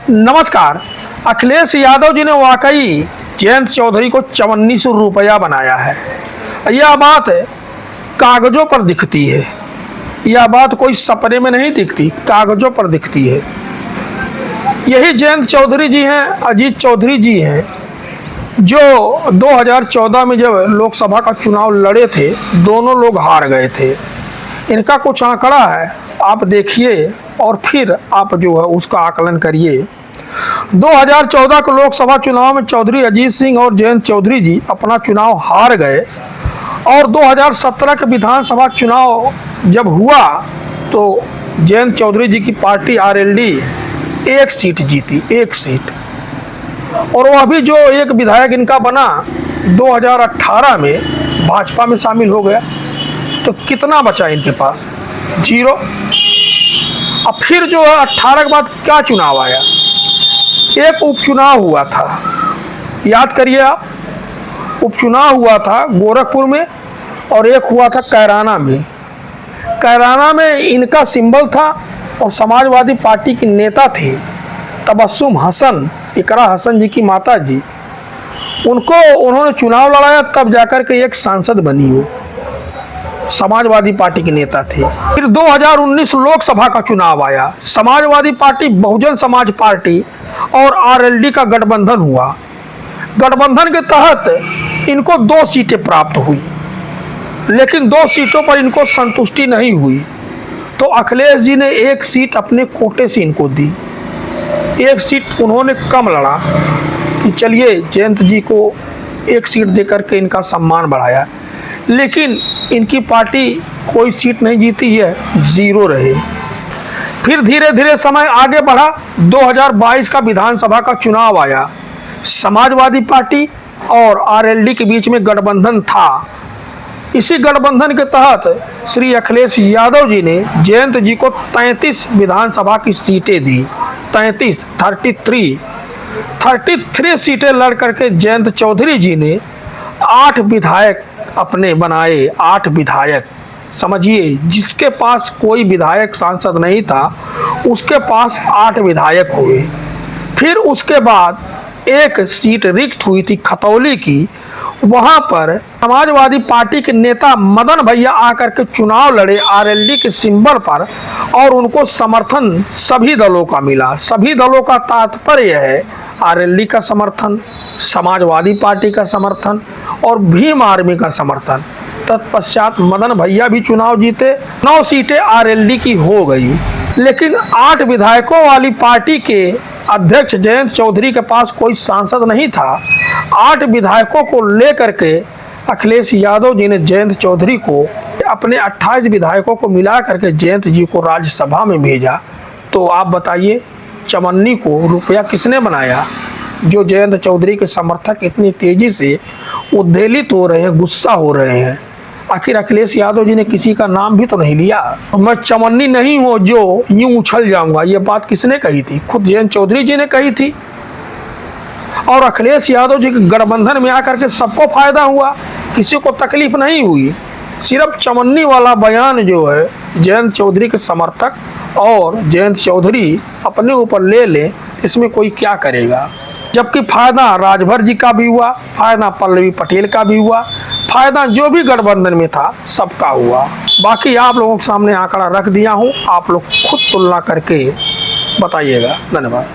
नमस्कार। अखिलेश यादव जी ने वाकई जयंत चौधरी को 5400 रुपया बनाया है। यह बात कागजों पर दिखती है, यह बात कोई सपने में नहीं दिखती, कागजों पर दिखती है। यही जयंत चौधरी जी हैं, अजीत चौधरी जी हैं, जो 2014 में जब लोकसभा का चुनाव लड़े थे, दोनों लोग हार गए थे। इनका कुछ आंकड़ा है, आप देखिए और फिर आप जो है उसका आकलन करिए। 2014 के लोकसभा चुनाव में चौधरी अजीत सिंह और जयंत चौधरी जी अपना चुनाव हार गए और 2017 के विधानसभा चुनाव जब हुआ तो जयंत चौधरी जी की पार्टी आरएलडी एक सीट जीती, एक सीट। और वह भी जो एक विधायक इनका बना 2018 में भाजपा में शामिल हो गया, तो कितना बचा इनके पास? 0। अब फिर जो है 18 के बाद क्या चुनाव आया? एक उपचुनाव हुआ था, याद करिए आप। उपचुनाव हुआ था गोरखपुर में और एक हुआ था कैराना में। कैराना में इनका सिंबल था और समाजवादी पार्टी की नेता थी तबस्सुम हसन, इकरा हसन जी की माता जी, उन्होंने चुनाव लड़ाया, तब जाकर के एक सांसद बनी। वो समाजवादी पार्टी के नेता थे। फिर 2019 लोकसभा का चुनाव आया, समाजवादी पार्टी, बहुजन समाज पार्टी और आरएलडी का गठबंधन हुआ। गठबंधन के तहत इनको 2 सीटें प्राप्त हुई, लेकिन 2 सीटों पर इनको संतुष्टि नहीं हुई, तो अखिलेश जी ने एक सीट अपने कोटे से इनको दी। एक सीट उन्होंने कम लड़ा कि चलिए जयंत जी को एक सीट देकर के इनका सम्मान बढ़ाया, लेकिन इनकी पार्टी कोई सीट नहीं जीती है, 0 रहे। फिर धीरे धीरे समय आगे बढ़ा, 2022 का विधानसभा का चुनाव आया, समाजवादी पार्टी और आरएलडी के बीच में गठबंधन था। इसी गठबंधन के तहत श्री अखिलेश यादव जी ने जयंत जी को 33 विधानसभा की सीटें दी। 33 सीटें लड़ करके जयंत चौधरी जी ने 8 विधायक अपने बनाए। 8 विधायक, समझिए, जिसके पास कोई विधायक सांसद नहीं था उसके पास 8 विधायक हुए। फिर उसके बाद एक सीट रिक्त हुई थी खतौली की, वहां पर समाजवादी पार्टी के नेता मदन भैया आकर के चुनाव लड़े आरएलडी के सिंबल पर और उनको समर्थन सभी दलों का मिला। सभी दलों का तात्पर्य है आरएलडी का समर्थन, समाजवादी पार्टी का समर्थन और भीम आर्मी का समर्थन। तत्पश्चात मदन भैया भी चुनाव जीते, 9 सीटें आरएलडी की हो गई। लेकिन 8 विधायकों वाली पार्टी के अध्यक्ष जयंत चौधरी के पास कोई सांसद नहीं था। 8 विधायकों को लेकर के अखिलेश यादव जी ने जयंत चौधरी को अपने 28 विधायकों को मिला करके जयंत जी को राज्यसभा में भेजा। तो आप बताइए, चवन्नी को रुपया किसने बनाया? जो जयंत चौधरी के समर्थक इतनी तेजी से उद्वेलित हो रहे हैं, गुस्सा हो रहे हैं। आखिर अखिलेश यादव जी ने किसी का नाम भी तो नहीं लिया। मैं चवन्नी नहीं हूं जो यूं उछल जाऊंगा, ये बात किसने कही थी? खुद जयंत चौधरी जी ने कही थी। और अखिलेश यादव जी के गठबंधन में आकर के सबको फायदा हुआ, किसी को तकलीफ नहीं हुई। सिर्फ चवन्नी वाला बयान जो है जयंत चौधरी के समर्थक और जयंत चौधरी अपने ऊपर ले ले, इसमें कोई क्या करेगा? जबकि फायदा राजभर जी का भी हुआ, फायदा पल्लवी पटेल का भी हुआ, फायदा जो भी गठबंधन में था सबका हुआ। बाकी आप लोगों के सामने आंकड़ा रख दिया हूं, आप लोग खुद तुलना करके बताइएगा। धन्यवाद।